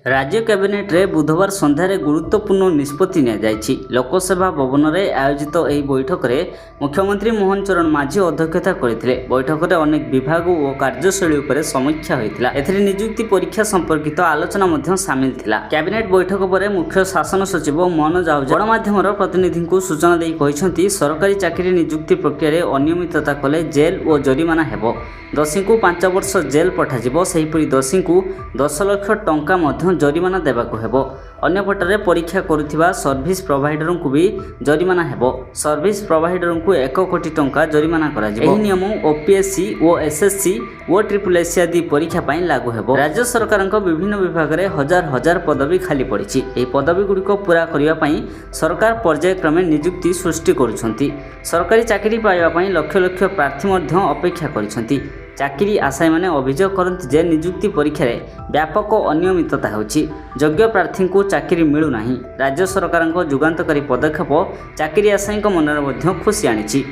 राज्य कैबिनेट रे बुधवार सन्धार गुरुत्वपूर्ण निष्पत्ति नियाଯାଇଛି। लोकसेवा भवन में आयोजित यह बैठक में मुख्यमंत्री मोहन चरण माझी अध्यक्षता करते। बैठक में अनेक विभाग और कार्यशैली उपर समीक्षा होता। एथिरे नियुक्ति परीक्षा संपर्कित आलोचना सामिल थिला। कैबिनेट बैठक पर मुख्य शासन सचिव मनोज आहूजा गणमाध्यम प्रतिनिधि को सूचना देई कहिसेंति सरकारी चाकरी नियुक्ति प्रक्रिया अनियमितता कले जेल और जरिमाना हेबो। दोषी को 5 वर्ष जेल पठाजिबो। सेहीपरि दोषी को 10 लाख टंका मध्य जरिमाना देबाकू हेबो। अन्यपटरे परीक्षा करुथिबा सर्विस प्रोवाइडर को भी जरिमाना हेबो। सर्विस प्रोवाइडर को 1 कोटी टंका जरिमाना कराजिबो। एही नियम ओपीएससी और एसएससी और ट्रिपल आदि परीक्षा पाई लागू हेबो। राज्य सरकार विभिन्न विभाग में हजार हजार पदवी खाली पड़ी। एही पदवी गुड़िक पूरा करने पाई सरकार पर्यायक्रमे नियुक्ति सृष्टि करुछंती। सरकारी चाकरी पाइबा पाई लक्ष लक्ष प्रार्थी मध्य अपेक्षा करिसंती। चाकरी आशायी मैंने अभियोग करती जे नियुक्ति परीक्षा रे व्यापक अनियमितता होछि। योग्य प्रार्थी को चाकरी मिलूना। राज्य सरकार जुगान्तकारी पदक्षेप चाकरी आशायी मन में खुशी आनी।